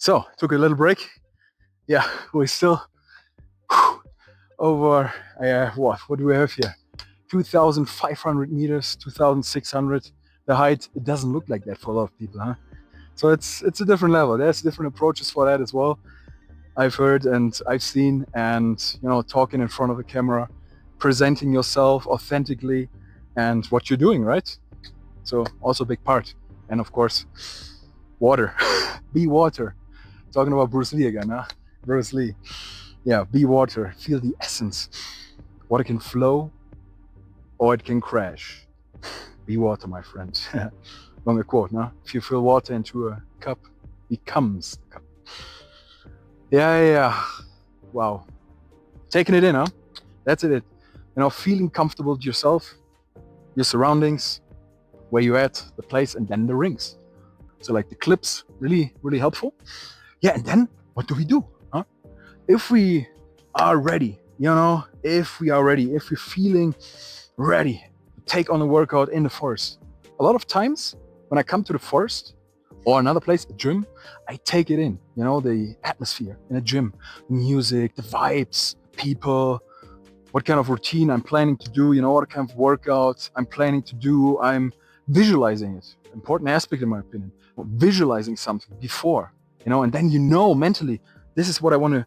So, took a little break. Yeah, we're still whew, over, what do we have here? 2,500 meters, 2,600. The height, it doesn't look like that for a lot of people, huh? So it's a different level. There's different approaches for that as well. I've heard and I've seen, and talking in front of a camera, presenting yourself authentically and what you're doing, right? So also a big part. And of course, water. Be water. Talking about Bruce Lee again, huh? Bruce Lee. Yeah, be water. Feel the essence. Water can flow or it can crash. Be water, my friend. Longer quote, no? If you fill water into a cup, becomes the cup. Yeah. Wow. Taking it in, huh? That's it. Feeling comfortable with yourself, your surroundings, where you're at, the place, and then the rings. So like the clips, really, really helpful. Yeah, and then what do we do? Huh? If we are ready, if we're feeling ready to take on a workout in the forest. A lot of times when I come to the forest or another place, a gym, I take it in, the atmosphere in a gym, the music, the vibes, people, what kind of routine I'm planning to do, what kind of workout I'm planning to do. I'm visualizing it. Important aspect in my opinion, visualizing something before, and then mentally, this is what I want to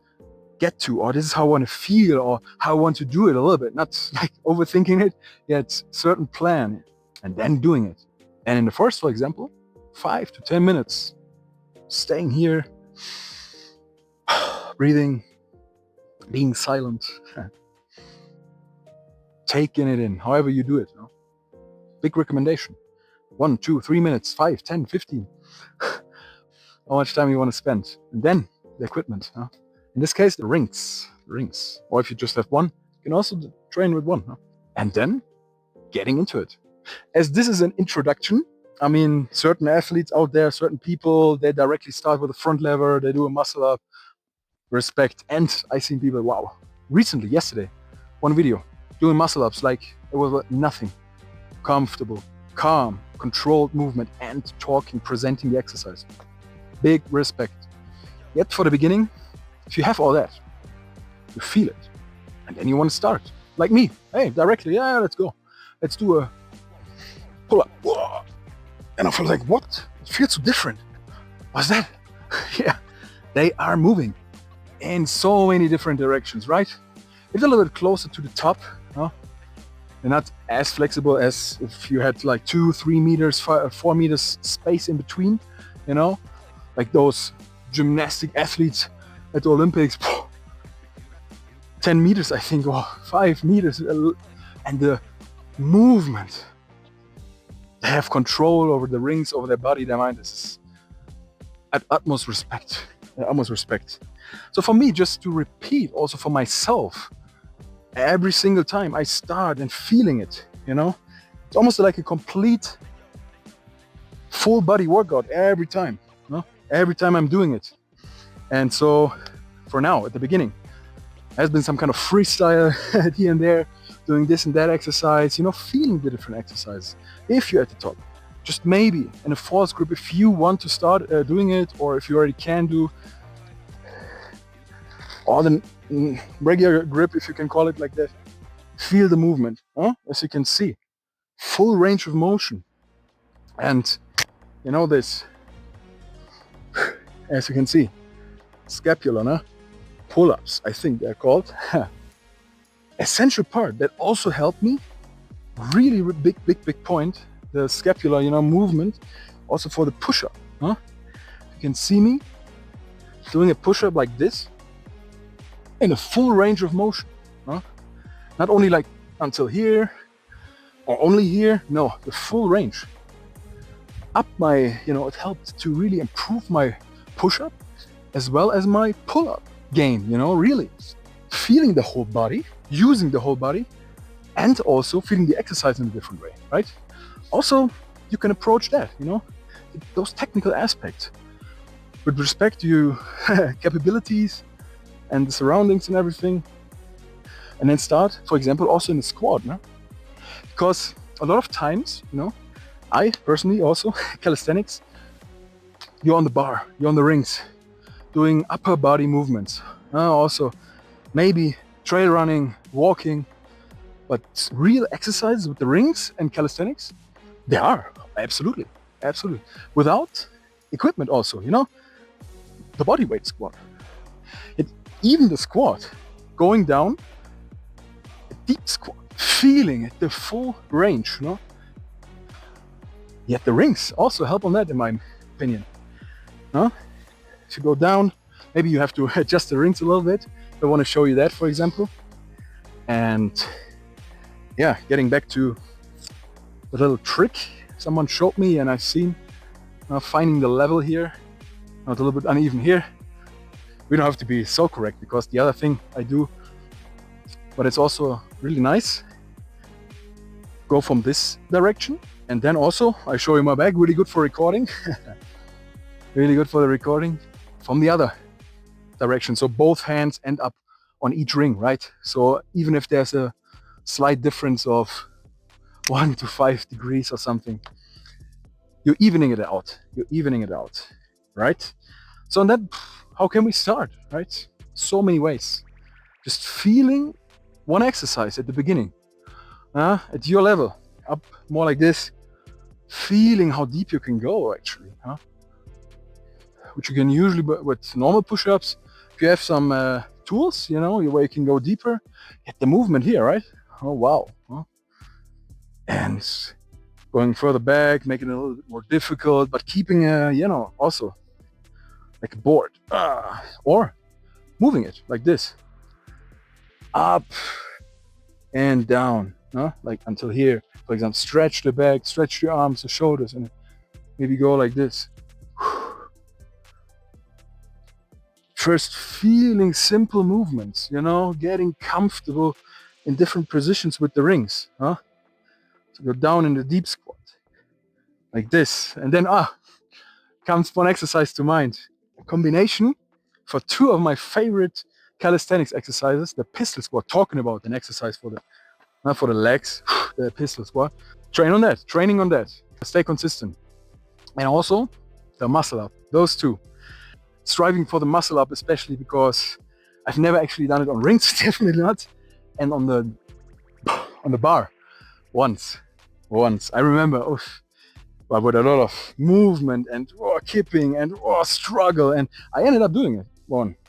get to, or this is how I want to feel, or how I want to do it a little bit, not like overthinking it, yet certain plan, and then doing it. And in the forest, for example, 5 to 10 minutes, staying here, breathing, being silent, taking it in, however you do it. Big recommendation. 1, 2, 3 minutes, 5, 10, 15. How much time you want to spend. And then the equipment. In this case, the rings. Or if you just have one, you can also train with one. And then getting into it. As this is an introduction, I mean, certain athletes out there, certain people, they directly start with a front lever, they do a muscle up, respect. And I seen people, wow, recently, yesterday, one video, doing muscle ups like it was nothing. Comfortable, calm, controlled movement, and talking, presenting the exercise. Big respect. Yet for the beginning, if you have all that, you feel it, and then you want to start. Like me, hey, directly, yeah, let's go. Let's do a pull-up. And I feel like, what? It feels so different. What's that? Yeah, they are moving in so many different directions, right? It's a little bit closer to the top. They're not as flexible as if you had like 2, 3 meters, 4 meters space in between, like those gymnastic athletes at the Olympics. 10 meters, I think, or 5 meters. And the movement. They have control over the rings, over their body, their mind. This is at utmost respect. So for me, just to repeat also for myself, every single time I start and feeling it, it's almost like a complete full body workout every time, every time I'm doing it. And so for now, at the beginning, has been some kind of freestyle here and there, doing this and that exercise, feeling the different exercises. If you're at the top, just maybe in a false grip, if you want to start doing it, or if you already can do, or the regular grip, if you can call it like that, feel the movement, as you can see, full range of motion. And this, as you can see, scapula, pull-ups, I think they're called. Essential part that also helped me, really big point, the scapula, movement, also for the push-up. You can see me doing a push-up like this in a full range of motion. Not only like until here or only here, no, the full range. Up my, it helped to really improve my push-up as well as my pull-up game, really feeling the whole body, using the whole body, and also feeling the exercise in a different way, right? Also, you can approach that, those technical aspects with respect to capabilities and the surroundings and everything. And then start, for example, also in the squat, because a lot of times, I personally also, calisthenics, you're on the bar, you're on the rings, doing upper body movements. Also, maybe trail running, walking, but real exercises with the rings and calisthenics, they are, absolutely, absolutely. Without equipment also, you know, the body weight squat. Even the squat, going down, a deep squat, feeling it, the full range, you know. Yet the rings also help on that, in my opinion. Huh? If you go down, maybe you have to adjust the rings a little bit. I want to show you that, for example. And yeah, getting back to the little trick someone showed me, and I've seen finding the level here, not a little bit uneven here. We don't have to be so correct, because the other thing I do, but it's also really nice, go from this direction, and then also I show you my back, really good for recording. Really good for the recording, from the other direction. So both hands end up on each ring, right? So even if there's a slight difference of 1 to 5 degrees or something, you're evening it out. You're evening it out, right? So on that, how can we start, right? So many ways. Just feeling one exercise at the beginning, at your level, up more like this, feeling how deep you can go actually, which you can usually with normal push-ups. If you have some tools, you know, where you can go deeper, get the movement here, right? Oh wow. And going further back, making it a little bit more difficult, but keeping you know, also like a board, or moving it like this, up and down, like until here. For example, stretch the back, stretch your arms, the shoulders, and maybe go like this. First, feeling simple movements, you know, getting comfortable in different positions with the rings. So go down in the deep squat, like this, and then comes one exercise to mind. A combination for two of my favorite calisthenics exercises: the pistol squat. Talking about an exercise for the legs, the pistol squat. Training on that. Stay consistent, and also the muscle up. Those two. Striving for the muscle up, especially because I've never actually done it on rings, definitely not, and on the bar once. I remember, but with a lot of movement and kipping and struggle, and I ended up doing it.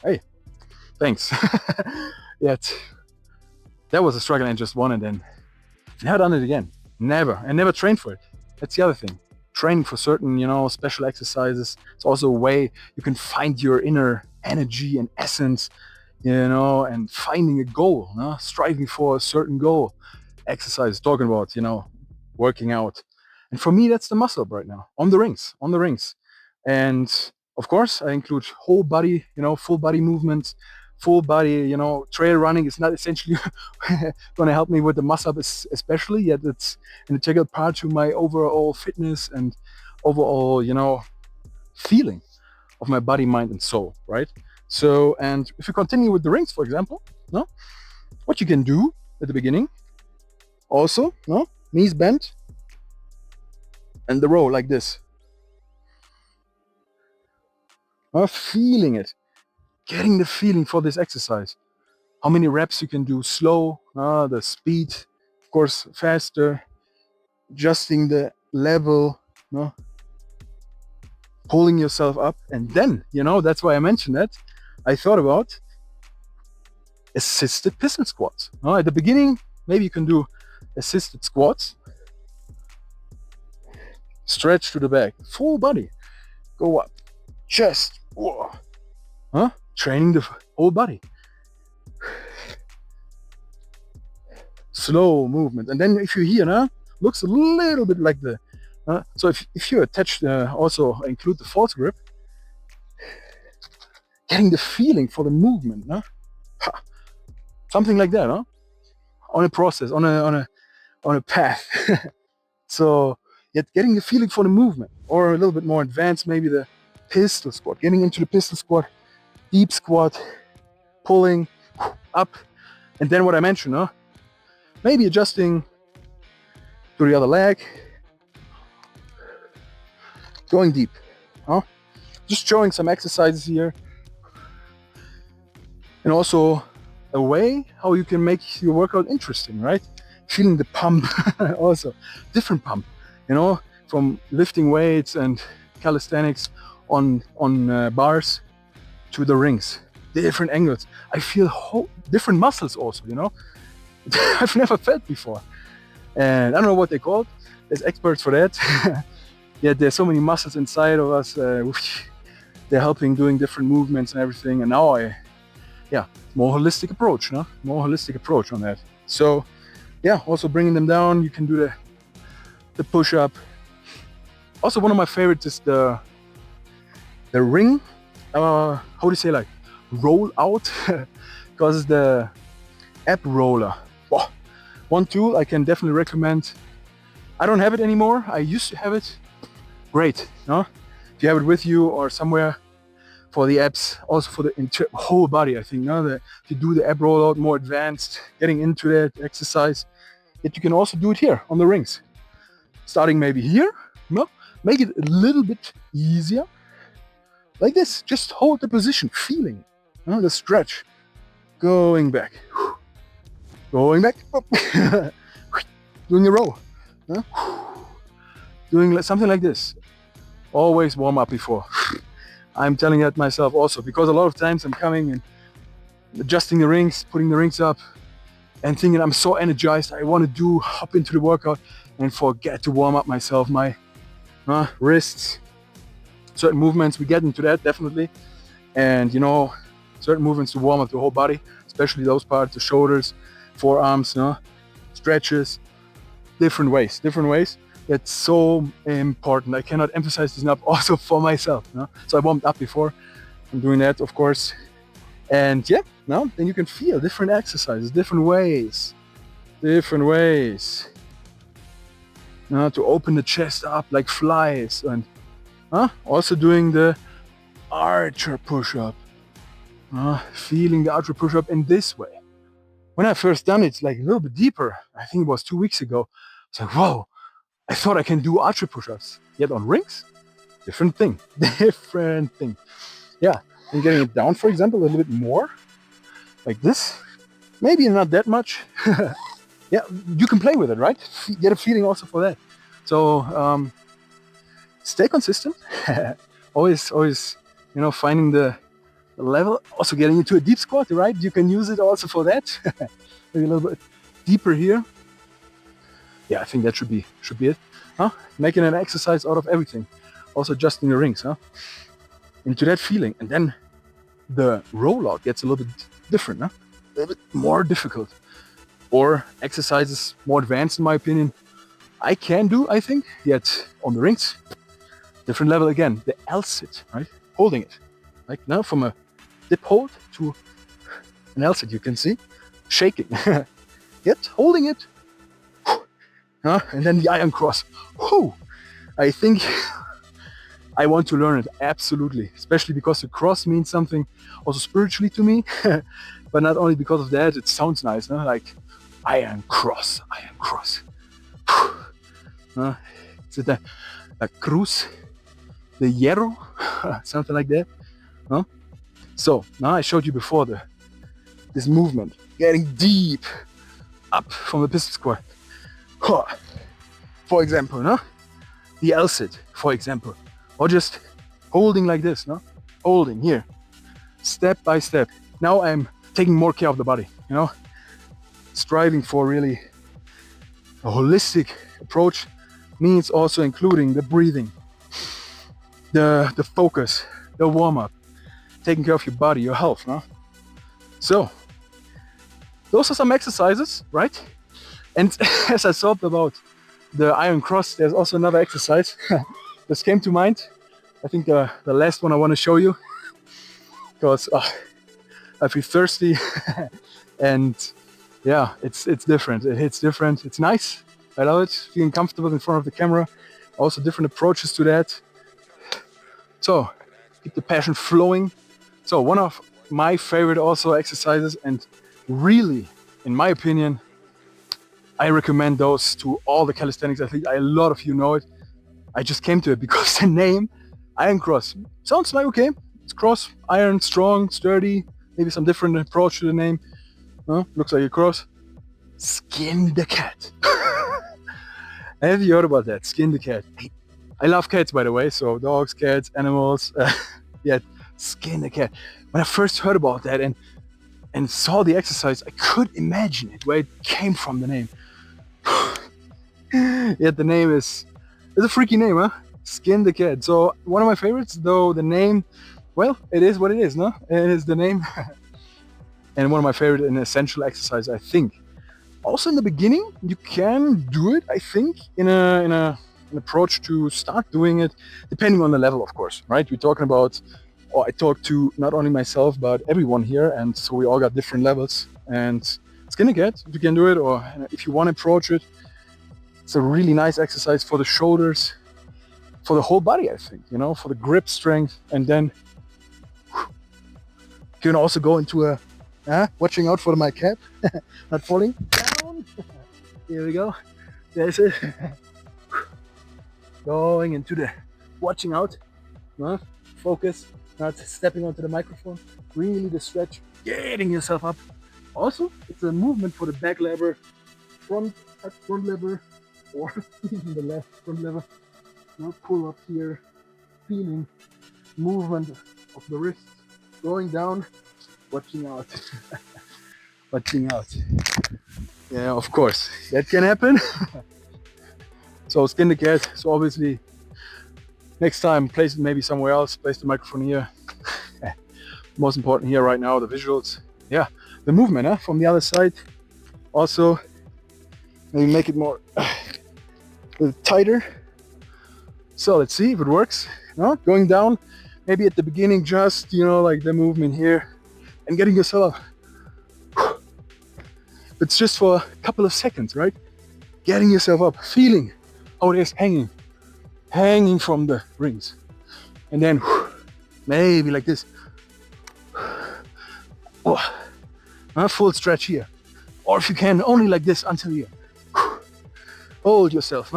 Hey, thanks. Yet that was a struggle and just won it, and never done it again. Never trained for it. That's the other thing. Training for certain, you know, special exercises. It's also a way you can find your inner energy and essence, you know, and finding a goal, striving for a certain goal. Exercise, talking about, you know, working out. And for me, that's the muscle up right now, on the rings. And of course, I include whole body, you know, full body movements, full body, you know, trail running is not essentially going to help me with the muscle up, especially, yet it's an integral part to my overall fitness and overall, you know, feeling of my body, mind, and soul, right? So, and if you continue with the rings, for example, what you can do at the beginning, also, knees bent, and the row like this. Feeling it. Getting the feeling for this exercise. How many reps you can do slow, the speed, of course, faster, adjusting the level, pulling yourself up. And then, you know, that's why I mentioned that. I thought about assisted pistol squats. At the beginning, maybe you can do assisted squats. Stretch to the back, full body, go up, chest, training the whole body. Slow movement. And then if you hear, looks a little bit like the, so if you attach, also include the false grip, getting the feeling for the movement, something like that, on a process, on a path. So yet getting the feeling for the movement, or a little bit more advanced, maybe the pistol squat, getting into the pistol squat, deep squat, pulling up, and then what I mentioned, maybe adjusting to the other leg, going deep, just showing some exercises here, And also a way how you can make your workout interesting, right? Feeling the pump, also different pump, you know, from lifting weights and calisthenics on bars to the rings, different angles. I feel different muscles also, you know. I've never felt before, and I don't know what they call it. There's experts for that. Yeah, there's so many muscles inside of us. They're helping doing different movements and everything. And now more holistic approach, no? More holistic approach on that. So yeah, also bringing them down. You can do the push-up. Also, one of my favorites is the ring. How do you say, like, roll out? Because the ab roller. Oh, one tool I can definitely recommend. I don't have it anymore. I used to have it. Great, no? If you have it with you or somewhere for the abs, also for the whole body, I think. Now that if you do the ab rollout more advanced, getting into that exercise, yet you can also do it here on the rings. Starting maybe here, no? Make it a little bit easier. Like this, just hold the position, feeling the stretch. Going back, going back, doing a row, doing something like this. Always warm up before. I'm telling that myself also, because a lot of times I'm coming and adjusting the rings, putting the rings up and thinking I'm so energized, I want to hop into the workout and forget to warm up myself, my wrists, certain movements. We get into that definitely, and you know, certain movements to warm up the whole body, especially those parts, the shoulders, forearms, stretches, different ways. That's so important. I cannot emphasize this enough also for myself. So I warmed up before. I'm doing that, of course. And yeah, now then you can feel different exercises, different ways. To open the chest up like flies, and also doing the archer push-up. Feeling the archer push-up in this way. When I first done it, like a little bit deeper, I think it was 2 weeks ago, it's like, whoa, I thought I can do archer push-ups. Yet on rings, different thing. Yeah, and getting it down, for example, a little bit more, like this. Maybe not that much. Yeah, you can play with it, right? Get a feeling also for that. So stay consistent. always, finding the level. Also getting into a deep squat, right? You can use it also for that. Maybe a little bit deeper here. Yeah, I think that should be it. Making an exercise out of everything. Also adjusting the rings, into that feeling. And then the rollout gets a little bit different, a little bit more difficult. Or exercises more advanced, in my opinion, I can do, I think, yet on the rings, different level again. The L-sit, right? Holding it. Like now from a dip hold to an L-sit, you can see, shaking. Yet holding it. And then the iron cross. I think I want to learn it, absolutely. Especially because the cross means something also spiritually to me. But not only because of that, it sounds nice, like iron cross. Is it a cruz de hierro? Something like that. So now I showed you before this movement, getting deep up from the pistol squat. For example, the L-sit, for example, or just holding like this, holding here, step by step. Now I'm taking more care of the body, striving for really a holistic approach means also including the breathing, the focus, the warm-up, taking care of your body, your health. So those are some exercises, right? And as I thought about the iron cross, there's also another exercise this came to mind. I think the last one I want to show you, because I feel thirsty and yeah, it's different. It hits different. It's nice. I love it. Feeling comfortable in front of the camera. Also different approaches to that. So keep the passion flowing. So one of my favorite also exercises, and really, in my opinion, I recommend those to all the calisthenics athletes. A lot of you know it. I just came to it because the name, iron cross, sounds like okay. It's cross, iron, strong, sturdy, maybe some different approach to the name. Looks like a cross. Skin the cat. Have you heard about that? Skin the cat. I love cats, by the way, so dogs, cats, animals. Yeah, skin the cat. When I first heard about that and saw the exercise, I could imagine it, where it came from, the name. Yet the name is a freaky name, huh? Skin the cat. So one of my favorites, though the name, well, it is what it is, no? It is the name. And one of my favorite and essential exercise, I think. Also in the beginning, you can do it, I think, in an approach to start doing it, depending on the level, of course, right? We're talking about, or I talk to not only myself, but everyone here, and so we all got different levels. And skin the cat, if you can do it, or if you want to approach it, it's a really nice exercise for the shoulders, for the whole body, I think, for the grip strength. And then you can also go into a, watching out for my cap, not falling down. Here we go. There's it. Going into the watching out, focus, not stepping onto the microphone. Really the stretch, getting yourself up. Also, it's a movement for the back lever, front lever, or even the left front lever. Pull up here, feeling movement of the wrists, going down, watching out. Watching out. Yeah, of course, that can happen. So skin the cat. So obviously, next time, place it maybe somewhere else. Place the microphone here. Most important here right now, the visuals. Yeah, the movement from the other side. Also, maybe make it more a little tighter. So let's see if it works. Going down, maybe at the beginning, just like the movement here, and getting yourself up. It's just for a couple of seconds, right? Getting yourself up, feeling how it is hanging from the rings, and then maybe like this. Full stretch here, or if you can, only like this until you hold yourself.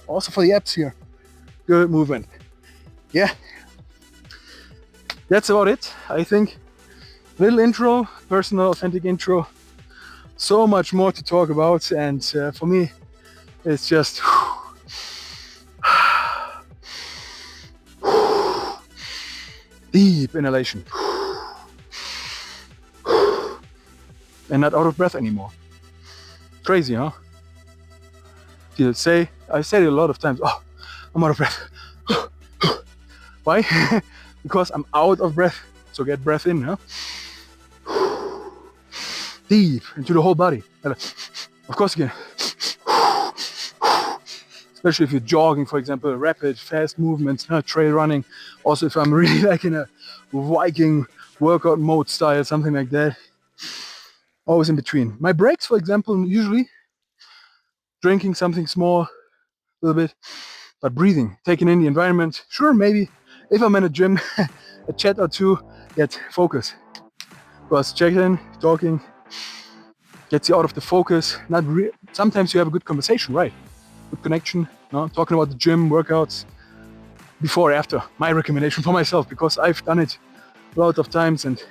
Also for the abs here. Good movement. Yeah, that's about it, I think. Little intro, personal, authentic intro. So much more to talk about, and for me, it's just deep inhalation, and not out of breath anymore. Crazy, huh? I said it a lot of times. Oh, I'm out of breath. Why? Because I'm out of breath. So get breath in, huh? Deep into the whole body. Of course again. Especially if you're jogging, for example, rapid, fast movements, trail running. Also if I'm really like in a Viking workout mode style, something like that. Always in between. My breaks, for example, usually drinking something small, a little bit, but breathing, taking in the environment. Sure, maybe if I'm in a gym, a chat or two, get focus. Because checking, talking, gets you out of the focus. Sometimes you have a good conversation, right? Good connection, talking about the gym, workouts, before, after. My recommendation for myself, because I've done it a lot of times and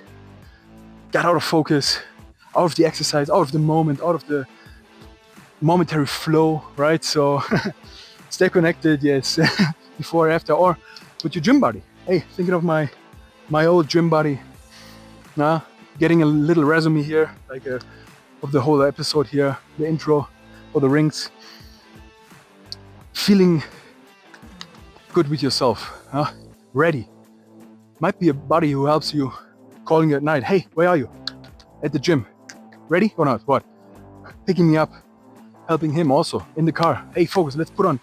got out of focus, out of the exercise, out of the moment, out of the momentary flow, right? So stay connected, yes, before, after, or with your gym buddy. Hey, thinking of my old gym buddy, getting a little resume here, like of the whole episode here, the intro for the rings. Feeling good with yourself, ready. Might be a buddy who helps you, calling you at night. Hey, where are you? At the gym. Ready or not? What? Picking me up, helping him also in the car. Hey, focus, let's put on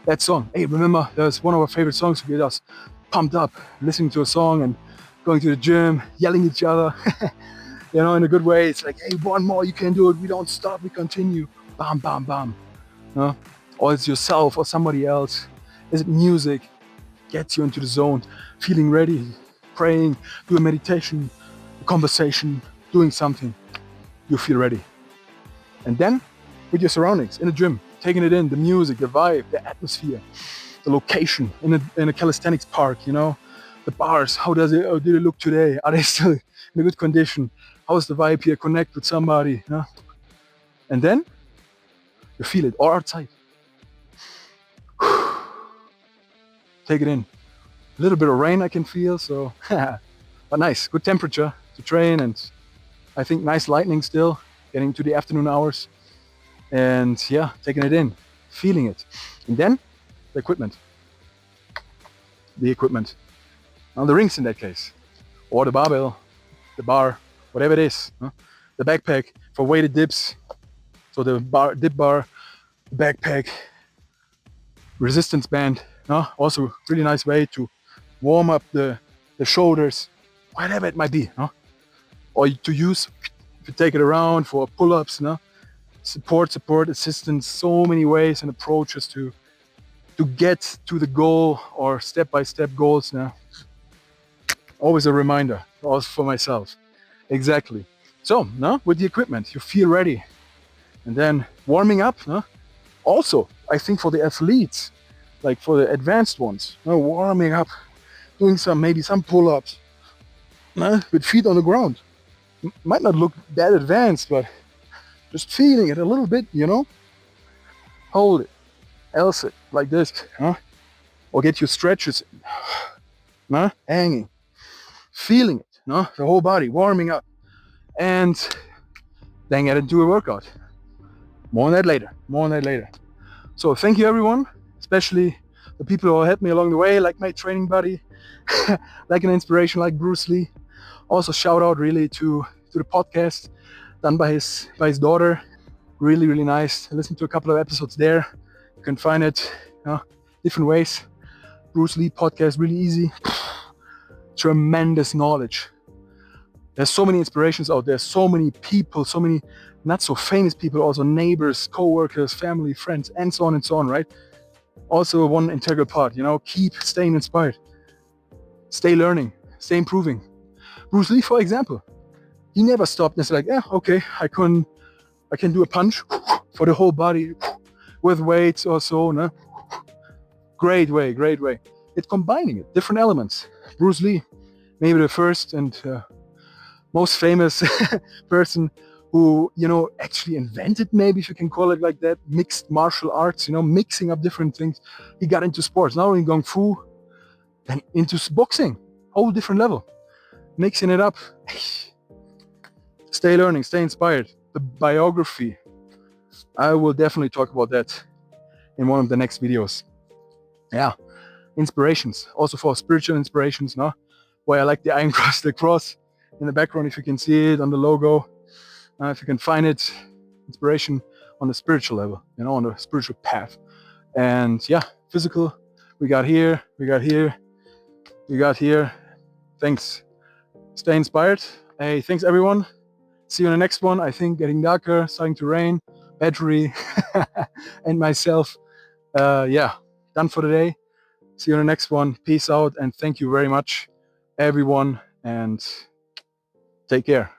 that song. Hey, remember, there's one of our favorite songs to get us pumped up, listening to a song and going to the gym, yelling at each other, in a good way. It's like, hey, one more, you can do it. We don't stop, we continue. Bam, bam, bam. Or it's yourself or somebody else. Is it music? Gets you into the zone, feeling ready, praying, do a meditation, a conversation, doing something. You feel ready. And then with your surroundings in the gym, taking it in, the music, the vibe, the atmosphere, the location in a calisthenics park, the bars. How did it look today? Are they still in a good condition? How's the vibe here? Connect with somebody, you know? And then you feel it, or outside. Take it in. A little bit of rain I can feel, so but nice, good temperature to train, and I think nice lightning still, getting to the afternoon hours, and yeah, taking it in, feeling it. And then the equipment. Now the rings in that case, or the barbell, the bar, whatever it is, huh? The backpack for weighted dips, so the dip bar, backpack, resistance band, huh? Also really nice way to warm up the shoulders, whatever it might be, huh? Or to use, if you take it around for pull-ups, no? Support, assistance, so many ways and approaches to get to the goal, or step-by-step goals now. Always a reminder, also for myself. Exactly. So, no, with the equipment, you feel ready. And then warming up, no? Also, I think for the athletes, like for the advanced ones, no, warming up, doing maybe some pull-ups, no, with feet on the ground. Might not look that advanced, but just feeling it a little bit, you know? Hold it, else it, like this, huh? Or get your stretches, no? Hanging, feeling it, no? The whole body warming up, and then get into a workout. More on that later. So thank you everyone, especially the people who helped me along the way, like my training buddy, like an inspiration like Bruce Lee. Also shout out really to the podcast done by his daughter. Really, really nice. I listened to a couple of episodes there. You can find it, different ways. Bruce Lee podcast, really easy. Tremendous knowledge. There's so many inspirations out there, so many people, so many not so famous people, also neighbors, co-workers, family, friends, and so on, right? Also one integral part, keep staying inspired. Stay learning, stay improving. Bruce Lee, for example, he never stopped and said like, yeah, okay, I can do a punch for the whole body with weights or so, no? Great way. It's combining it, different elements. Bruce Lee, maybe the first and most famous person who, actually invented, maybe if you can call it like that, mixed martial arts, mixing up different things. He got into sports, not only Kung Fu, then into boxing, whole different level. Mixing it up. Stay learning, stay inspired. The biography, I will definitely talk about that in one of the next videos. Yeah, inspirations, also for spiritual inspirations, no? Why I like the iron cross, the cross in the background, if you can see it on the logo, if you can find it, inspiration on the spiritual level, on the spiritual path. And yeah, physical, we got here. Thanks. Stay inspired. Hey, thanks everyone. See you in the next one. I think getting darker, starting to rain, battery, and myself. Done for the day. See you in the next one. Peace out, and thank you very much, everyone, and take care.